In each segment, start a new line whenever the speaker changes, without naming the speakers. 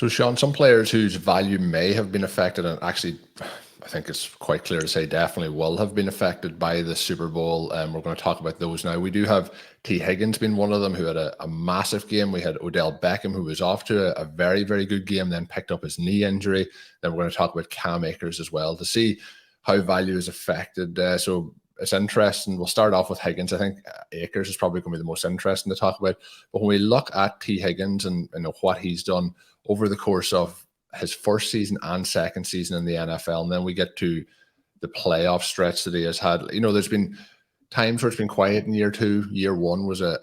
So, Sean, some players whose value may have been affected, and actually, I think it's quite clear to say definitely will have been affected by the Super Bowl. We're going to talk about those now. We do have T. Higgins being one of them, who had a massive game. We had Odell Beckham, who was off to a very, very good game, then picked up his knee injury. Then we're going to talk about Cam Akers as well to see how value is affected. So it's interesting. We'll start off with Higgins. I think Akers is probably going to be the most interesting to talk about. But when we look at T. Higgins and what he's done over the course of his first season and second season in the NFL, and then we get to the playoff stretch that he has had. There's been times where it's been quiet in year two. Year one was a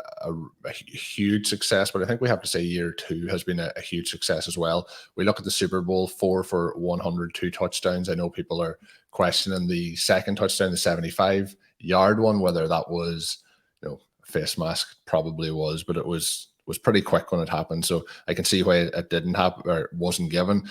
huge success, but I think we have to say year two has been a huge success as well. We look at the Super Bowl, 4 for 102 touchdowns. I know people are questioning the second touchdown, the 75-yard one, whether that was, face mask, probably was, but it was pretty quick when it happened. So I can see why it didn't happen or wasn't given.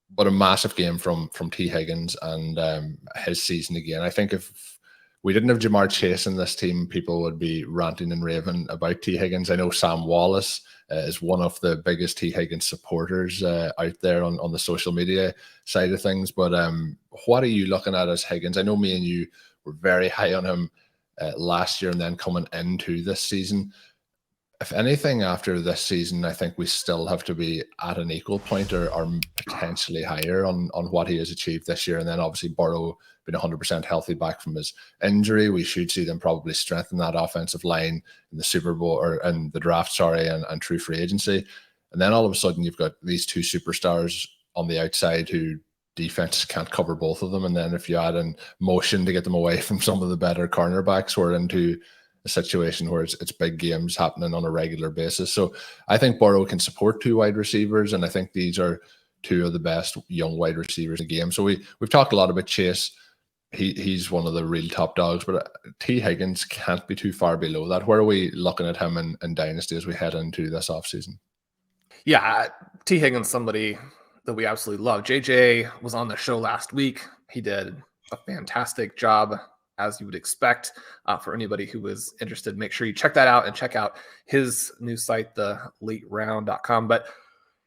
But a massive game from T. Higgins and his season again. I think if we didn't have Jamar Chase in this team, people would be ranting and raving about T. Higgins. I know Sam Wallace is one of the biggest T. Higgins supporters out there on the social media side of things. But what are you looking at as Higgins? I know me and you were very high on him last year and then coming into this season. If anything, after this season, I think we still have to be at an equal point or potentially higher on what he has achieved this year. And then obviously Burrow being 100% healthy back from his injury, we should see them probably strengthen that offensive line in the Super Bowl or in the draft, and through free agency. And then all of a sudden you've got these two superstars on the outside who defense can't cover both of them. And then if you add in motion to get them away from some of the better cornerbacks, we're into a situation where it's big games happening on a regular basis. So I think Burrow can support two wide receivers, and I think these are two of the best young wide receivers in the game. So we've talked a lot about Chase. He's one of the real top dogs, but T. Higgins can't be too far below that. Where are we looking at him in Dynasty as we head into this offseason?
Yeah, T. Higgins, somebody that we absolutely love. JJ was on the show last week. He did a fantastic job, as you would expect. For anybody who was interested, make sure you check that out and check out his new site, thelateround.com. But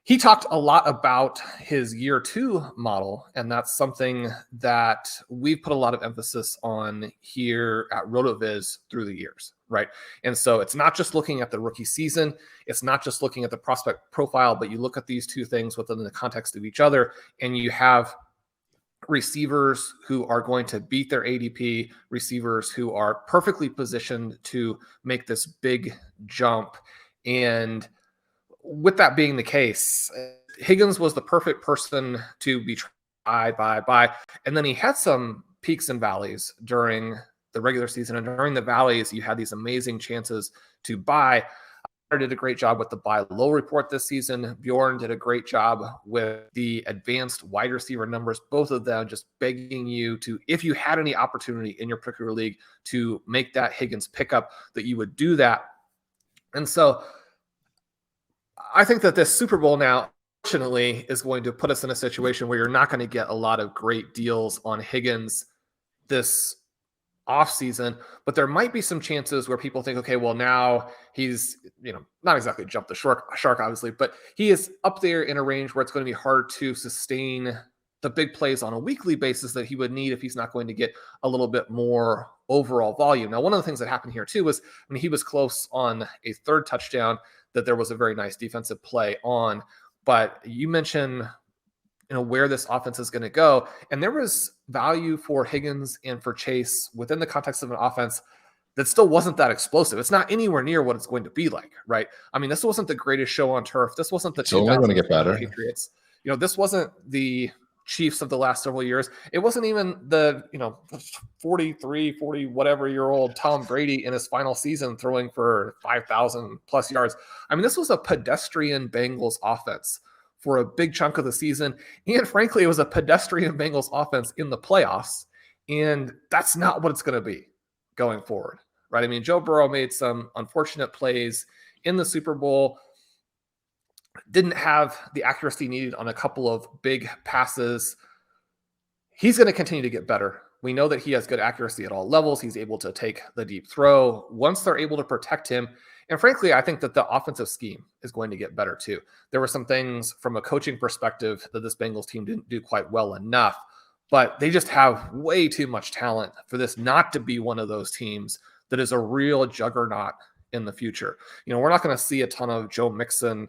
he talked a lot about his year two model, and that's something that we've put a lot of emphasis on here at RotoViz through the years, right? And so it's not just looking at the rookie season, it's not just looking at the prospect profile, but you look at these two things within the context of each other, and you have receivers who are going to beat their ADP, receivers who are perfectly positioned to make this big jump. And with that being the case, Higgins was the perfect person to be tried by. And then he had some peaks and valleys during the regular season. And during the valleys, you had these amazing chances to buy. Did a great job with the buy low report this season. Bjorn did a great job with the advanced wide receiver numbers, both of them just begging you to, if you had any opportunity in your particular league to make that Higgins pickup, that you would do that. And so I think that this Super Bowl now, fortunately, is going to put us in a situation where you're not going to get a lot of great deals on Higgins this offseason, but there might be some chances where people think, okay, well, now he's, not exactly jumped the shark, obviously, but he is up there in a range where it's going to be hard to sustain the big plays on a weekly basis that he would need if he's not going to get a little bit more overall volume. Now, one of the things that happened here too was when he was close on a third touchdown that there was a very nice defensive play on, but you mentioned where this offense is going to go. And there was value for Higgins and for Chase within the context of an offense that still wasn't that explosive. It's not anywhere near what it's going to be like, right? I mean, this wasn't the greatest show on turf. This wasn't the
2000
Patriots. This wasn't the Chiefs of the last several years. It wasn't even the, 43, 40, whatever year old Tom Brady in his final season throwing for 5,000 plus yards. I mean, this was a pedestrian Bengals offense for a big chunk of the season. And frankly, it was a pedestrian Bengals offense in the playoffs. And that's not what it's going to be going forward, right? I mean, Joe Burrow made some unfortunate plays in the Super Bowl, didn't have the accuracy needed on a couple of big passes. He's going to continue to get better. We know that he has good accuracy at all levels. He's able to take the deep throw. Once they're able to protect him And frankly, I think that the offensive scheme is going to get better too. There were some things from a coaching perspective that this Bengals team didn't do quite well enough, but they just have way too much talent for this not to be one of those teams that is a real juggernaut in the future. We're not going to see a ton of Joe Mixon,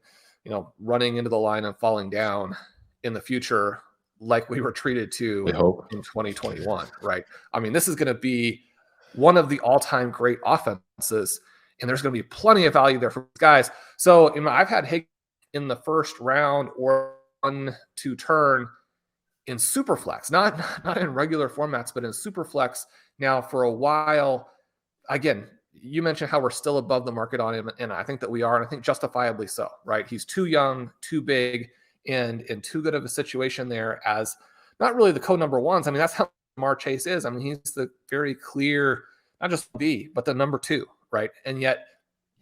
running into the line and falling down in the future like we were treated to in 2021, right? I mean, this is going to be one of the all-time great offenses, and there's going to be plenty of value there for guys. So, I've had Higgins in the first round or 1-2 turn in Superflex, not in regular formats, but in Superflex now for a while. Again, you mentioned how we're still above the market on him, and I think that we are, and I think justifiably so, right? He's too young, too big, and in too good of a situation there as not really the co-number ones. I mean, that's how Jamar Chase is. I mean, he's the very clear, not just B, but the number 2, right? And yet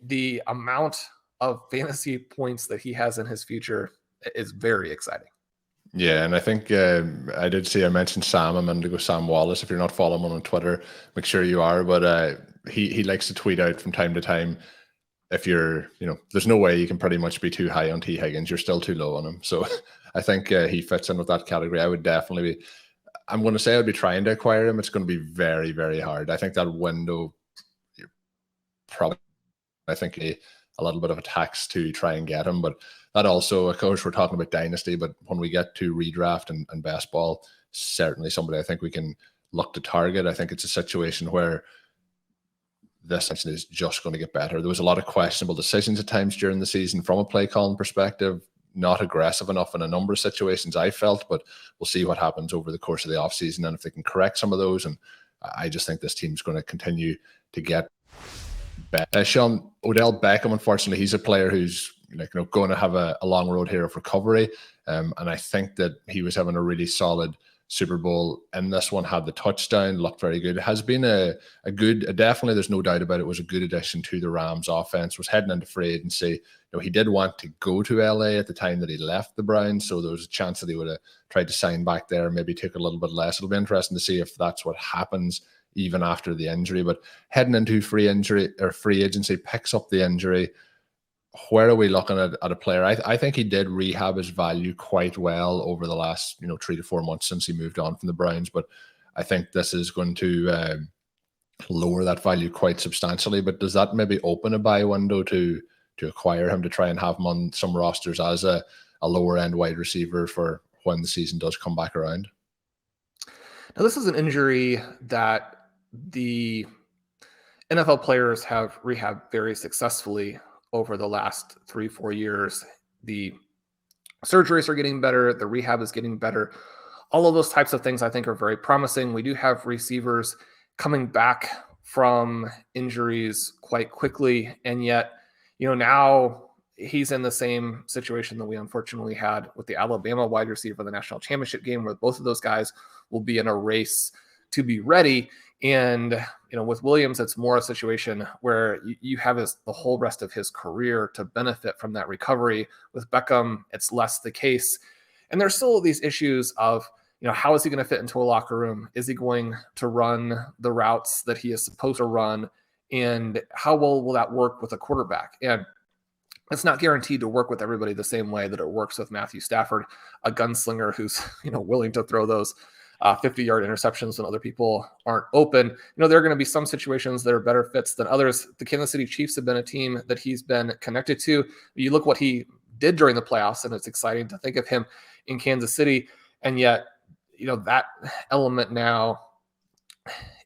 the amount of fantasy points that he has in his future is very exciting.
Yeah, and I think I did see I mentioned Sam a minute ago, Sam Wallace. If you're not following him on Twitter, make sure you are. But he likes to tweet out from time to time. If you're, there's no way you can pretty much be too high on T. Higgins. You're still too low on him. So I think he fits in with that category. I would definitely be, I'm going to say I'd be trying to acquire him. It's going to be very, very hard. I think that window, probably, I think a little bit of a tax to try and get him. But that also, of course, we're talking about Dynasty, but when we get to redraft and best ball, certainly somebody I think we can look to target. I think it's a situation where this is just going to get better. There was a lot of questionable decisions at times during the season from a play calling perspective, not aggressive enough in a number of situations, I felt, but we'll see what happens over the course of the offseason and if they can correct some of those. And I just think this team's going to continue to get better. Shawn, Odell Beckham, unfortunately, he's a player who's going to have a long road here of recovery. And I think that he was having a really solid Super Bowl in this one, had the touchdown, looked very good. It has been a good, definitely, there's no doubt about it, was a good addition to the Rams offense, was heading into free agency. He did want to go to LA at the time that he left the Browns, so there was a chance that he would have tried to sign back there, maybe took a little bit less. It'll be interesting to see if that's what happens even after the injury, but heading into free agency, picks up the injury. Where are we looking at a player? I think he did rehab his value quite well over the last 3 to 4 months since he moved on from the Browns, but I think this is going to lower that value quite substantially. But does that maybe open a buy window to acquire him, to try and have him on some rosters as a lower end wide receiver for when the season does come back around?
Now, this is an injury that the NFL players have rehabbed very successfully over the last 3-4 years. The surgeries are getting better. The rehab is getting better. All of those types of things I think are very promising. We do have receivers coming back from injuries quite quickly. And yet, now he's in the same situation that we unfortunately had with the Alabama wide receiver in the national championship game, where both of those guys will be in a race to be ready. And, with Williams, it's more a situation where you have the whole rest of his career to benefit from that recovery. With Beckham, it's less the case. And there's still these issues of, how is he going to fit into a locker room? Is he going to run the routes that he is supposed to run? And how well will that work with a quarterback? And it's not guaranteed to work with everybody the same way that it works with Matthew Stafford, a gunslinger who's, willing to throw those 50-yard interceptions when other people aren't open. There are going to be some situations that are better fits than others. The Kansas City Chiefs have been a team that he's been connected to. You look what he did during the playoffs, and it's exciting to think of him in Kansas City. And yet, that element now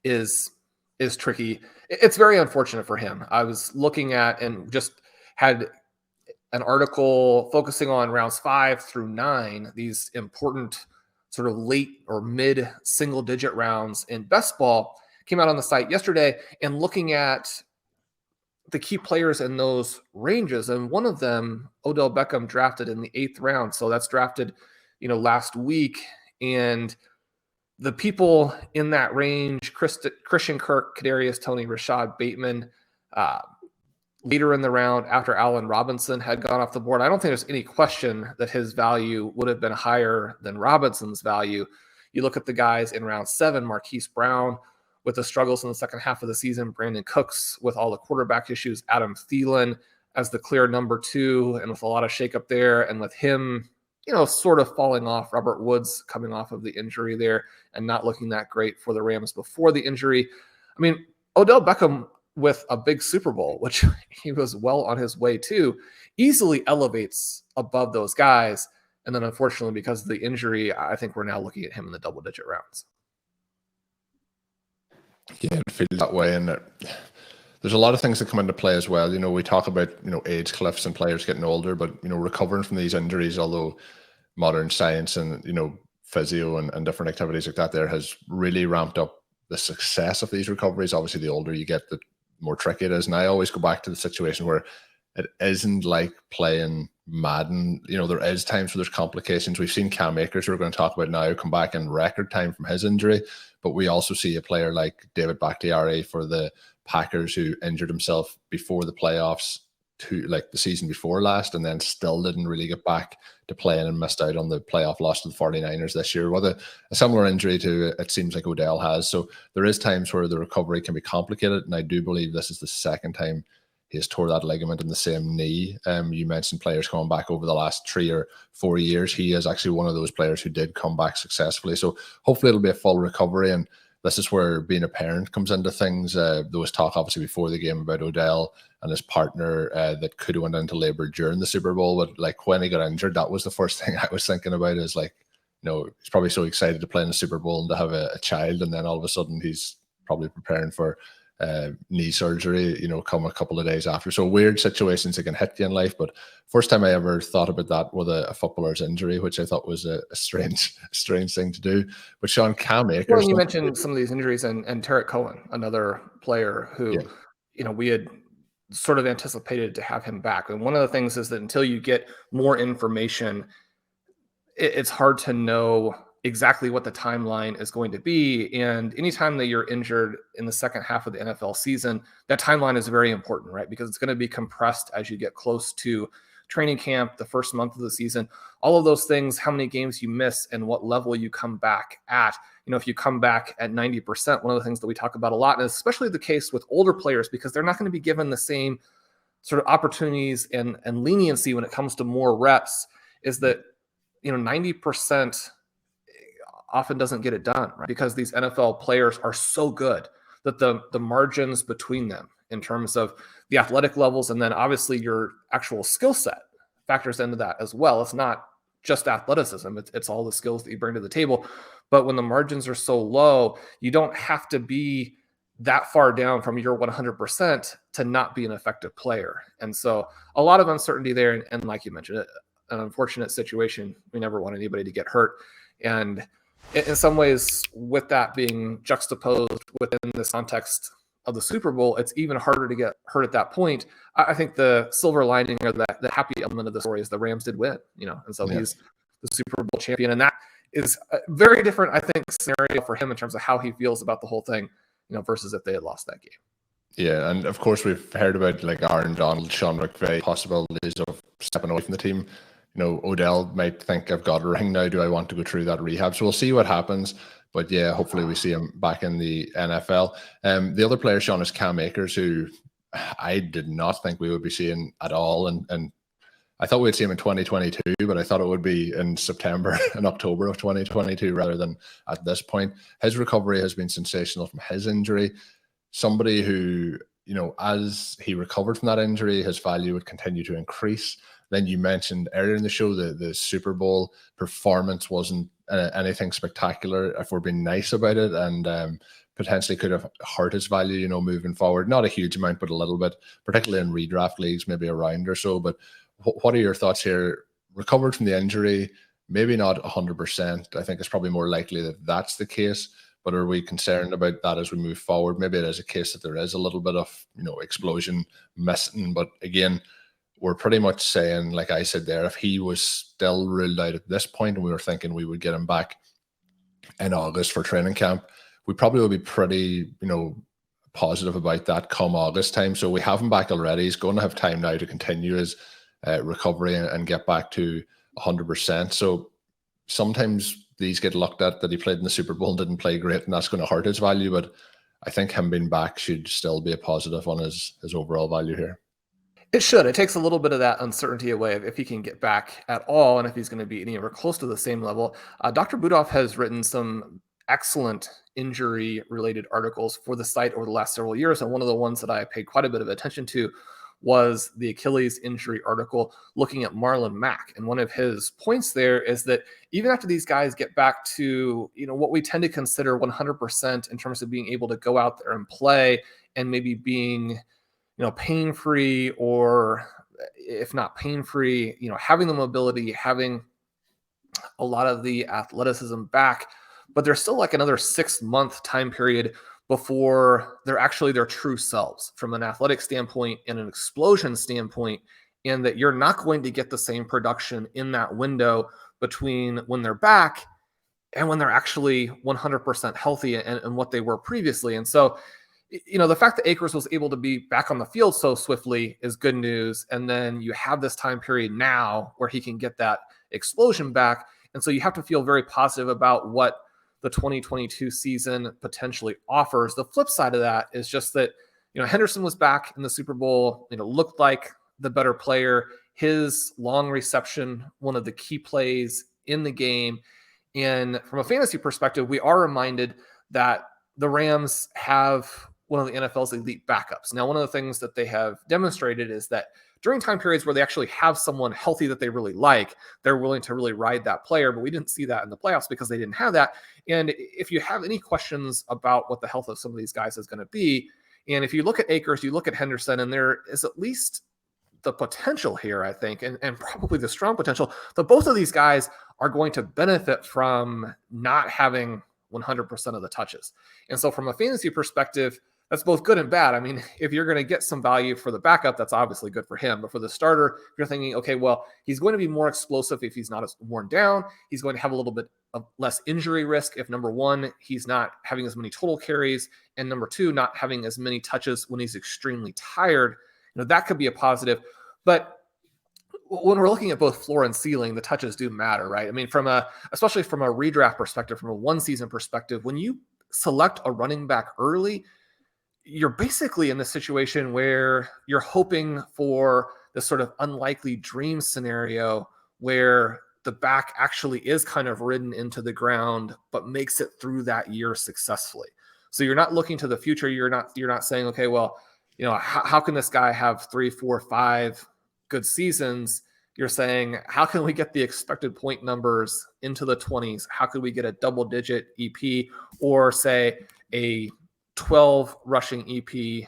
is tricky. It's very unfortunate for him. I was looking at and just had an article focusing on rounds 5 through 9, these important sort of late or mid single digit rounds in best ball, came out on the site yesterday, and looking at the key players in those ranges. And one of them, Odell Beckham, drafted in the 8th round. So that's drafted, last week. And the people in that range, Christian Kirk, Kadarius Toney, Rashad Bateman, later in the round after Allen Robinson had gone off the board, I don't think there's any question that his value would have been higher than Robinson's value. You look at the guys in round 7, Marquise Brown with the struggles in the second half of the season, Brandon Cooks with all the quarterback issues, Adam Thielen as the clear number 2, and with a lot of shakeup there, and with him, sort of falling off, Robert Woods coming off of the injury there and not looking that great for the Rams before the injury. I mean, Odell Beckham with a big Super Bowl, which he was well on his way to, easily elevates above those guys. And then unfortunately, because of the injury, I think we're now looking at him in the double-digit rounds.
Yeah, it feels that way. And there's a lot of things that come into play as well. We talk about, age cliffs and players getting older, but, recovering from these injuries, although modern science and, physio and different activities like that there has really ramped up the success of these recoveries. Obviously, the older you get, the more tricky it is. And I always go back to the situation where it isn't like playing Madden. There is times where there's complications. We've seen Cam Akers, who we're going to talk about now, come back in record time from his injury. But we also see a player like David Bakhtiari for the Packers who injured himself before the playoffs the season before last, and then still didn't really get back to playing and missed out on the playoff loss to the 49ers this year with a similar injury to it seems like Odell has. So there is times where the recovery can be complicated, and I do believe this is the second time he has tore that ligament in the same knee. You mentioned players coming back over the last 3 or 4 years. He is actually one of those players who did come back successfully. So hopefully it'll be a full recovery, and this is where being a parent comes into things. There was talk obviously before the game about Odell and his partner that could have went into labor during the Super Bowl, but like when he got injured, that was the first thing I was thinking about is like, he's probably so excited to play in the Super Bowl and to have a child, and then all of a sudden he's probably preparing for knee surgery, come a couple of days after. So weird situations that can hit you in life. But first time I ever thought about that with a footballer's injury, which I thought was a strange thing to do. But Shawn, Cam Akers.
Well, you mentioned some of these injuries and Tarek Cohen, another player who, we had sort of anticipated to have him back. And one of the things is that until you get more information, it's hard to know exactly what the timeline is going to be. And anytime that you're injured in the second half of the NFL season, that timeline is very important, right? Because it's going to be compressed as you get close to training camp, the first month of the season, all of those things, how many games you miss and what level you come back at. If you come back at 90%, one of the things that we talk about a lot, and especially the case with older players, because they're not going to be given the same sort of opportunities and leniency when it comes to more reps, is that, 90% often doesn't get it done, right? Because these NFL players are so good that the margins between them in terms of the athletic levels and then obviously your actual skill set factors into that as well. It's not just athleticism, it's all the skills that you bring to the table. But when the margins are so low, you don't have to be that far down from your 100% to not be an effective player. And so a lot of uncertainty there. And like you mentioned, an unfortunate situation. We never want anybody to get hurt. And in some ways, with that being juxtaposed within this context of the Super Bowl, it's even harder to get hurt at that point. I think the silver lining or the happy element of the story is the Rams did win, and so he's the Super Bowl champion. And that is a very different, I think, scenario for him in terms of how he feels about the whole thing, versus if they had lost that game.
Yeah, and of course we've heard about like Aaron Donald, Sean McVay, possibilities of stepping away from the team. Odell might think, I've got a ring now. Do I want to go through that rehab? So we'll see what happens. But yeah, hopefully we see him back in the NFL. The other player, Shawn, is Cam Akers, who I did not think we would be seeing at all. And I thought we'd see him in 2022, but I thought it would be in September and October of 2022 rather than at this point. His recovery has been sensational from his injury. Somebody who, as he recovered from that injury, his value would continue to increase. Then you mentioned earlier in the show that the Super Bowl performance wasn't anything spectacular, if we're being nice about it, and potentially could have hurt his value, moving forward. Not a huge amount, but a little bit, particularly in redraft leagues, maybe a round or so. But what are your thoughts here? Recovered from the injury, maybe not 100%. I think it's probably more likely that that's the case. But are we concerned about that as we move forward? Maybe it is a case that there is a little bit of, explosion missing. But again, we're pretty much saying, like I said there, if he was still ruled out at this point and we were thinking we would get him back in August for training camp, we probably would be pretty, positive about that come August time. So we have him back already. He's going to have time now to continue his recovery and get back to 100%. So sometimes these get looked at that he played in the Super Bowl and didn't play great, and that's going to hurt his value. But I think him being back should still be a positive on his overall value here.
It should. It takes a little bit of that uncertainty away if he can get back at all and if he's going to be anywhere close to the same level. Dr. Budoff has written some excellent injury-related articles for the site over the last several years, and one of the ones that I paid quite a bit of attention to was the Achilles injury article looking at Marlon Mack. And one of his points there is that even after these guys get back to, what we tend to consider 100% in terms of being able to go out there and play and maybe being, pain-free, or if not pain-free, having the mobility, having a lot of the athleticism back, but there's still like another 6-month time period before they're actually their true selves from an athletic standpoint and an explosion standpoint, and that you're not going to get the same production in that window between when they're back and when they're actually 100% healthy and what they were previously. And so, the fact that Akers was able to be back on the field so swiftly is good news. And then you have this time period now where he can get that explosion back. And so you have to feel very positive about what the 2022 season potentially offers. The flip side of that is just that, Henderson was back in the Super Bowl, looked like the better player. His long reception, one of the key plays in the game. And from a fantasy perspective, we are reminded that the Rams have one of the NFL's elite backups. Now, one of the things that they have demonstrated is that during time periods where they actually have someone healthy that they really like, they're willing to really ride that player. But we didn't see that in the playoffs because they didn't have that. And if you have any questions about what the health of some of these guys is going to be, and if you look at Akers, you look at Henderson, and there is at least the potential here, I think, and probably the strong potential, that both of these guys are going to benefit from not having 100% of the touches. And so from a fantasy perspective, that's both good and bad. I mean, if you're going to get some value for the backup, that's obviously good for him. But for the starter, you're thinking, okay, well, he's going to be more explosive if he's not as worn down. He's going to have a little bit of less injury risk if, number one, he's not having as many total carries, and number two, not having as many touches when he's extremely tired. That could be a positive. But when we're looking at both floor and ceiling, the touches do matter, right? I mean, especially from a redraft perspective, from a one-season perspective, when you select a running back early, you're basically in the situation where you're hoping for this sort of unlikely dream scenario where the back actually is kind of ridden into the ground, but makes it through that year successfully. So you're not looking to the future. You're not saying, okay, well, how can this guy have 3, 4, 5 good seasons? You're saying, how can we get the expected point numbers into the 20s? How could we get a double-digit EP, or say a 12 rushing EP,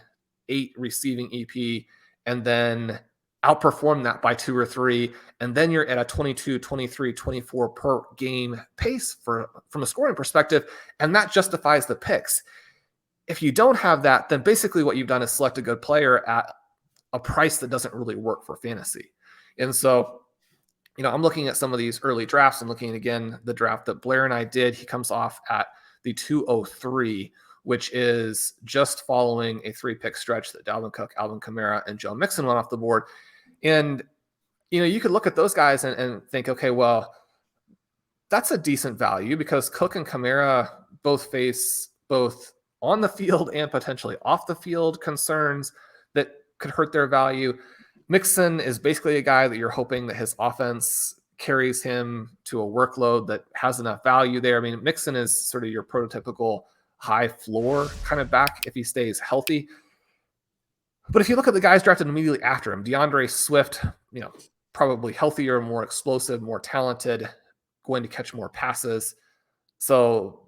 8 receiving EP, and then outperform that by 2 or 3, and then you're at a 22, 23, 24 per game pace from a scoring perspective, and that justifies the picks. If you don't have that, then basically what you've done is select a good player at a price that doesn't really work for fantasy. And so, I'm looking at some of these early drafts. I'm looking at, again, the draft that Blair and I did. He comes off at the 203, which is just following a 3-pick stretch that Dalvin Cook, Alvin Kamara, and Joe Mixon went off the board. And, you could look at those guys and think, okay, well, that's a decent value because Cook and Kamara both face both on the field and potentially off the field concerns that could hurt their value. Mixon is basically a guy that you're hoping that his offense carries him to a workload that has enough value there. I mean, Mixon is sort of your prototypical high floor kind of back if he stays healthy. But if you look at the guys drafted immediately after him, DeAndre Swift, probably healthier, more explosive, more talented, going to catch more passes. So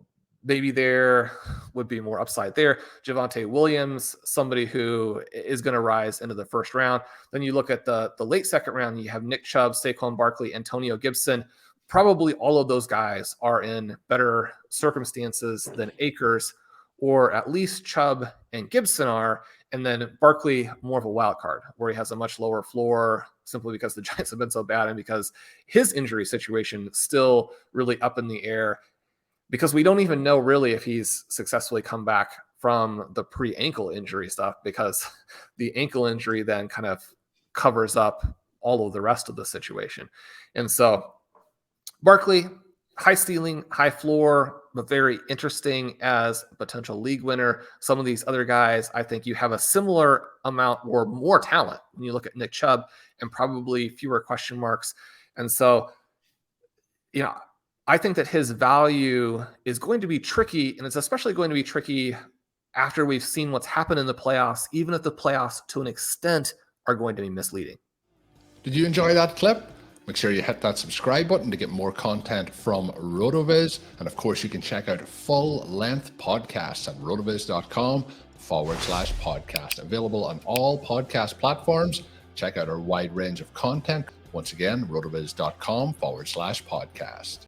maybe there would be more upside there. Javonte Williams, somebody who is going to rise into the first round. Then you look at the late second round, you have Nick Chubb, Saquon Barkley, Antonio Gibson. Probably all of those guys are in better circumstances than Akers, or at least Chubb and Gibson are. And then Barkley, more of a wild card, where he has a much lower floor simply because the Giants have been so bad and because his injury situation is still really up in the air, because we don't even know really if he's successfully come back from the pre-ankle injury stuff, because the ankle injury then kind of covers up all of the rest of the situation. And so Barkley, high ceiling, high floor, but very interesting as a potential league winner. Some of these other guys, I think you have a similar amount or more talent when you look at Nick Chubb, and probably fewer question marks. And so, I think that his value is going to be tricky, and it's especially going to be tricky after we've seen what's happened in the playoffs, even if the playoffs to an extent are going to be misleading.
Did you enjoy that clip? Make sure you hit that subscribe button to get more content from RotoViz. And of course, you can check out full-length podcasts at rotoviz.com/podcast. Available on all podcast platforms. Check out our wide range of content. Once again, rotoviz.com/podcast.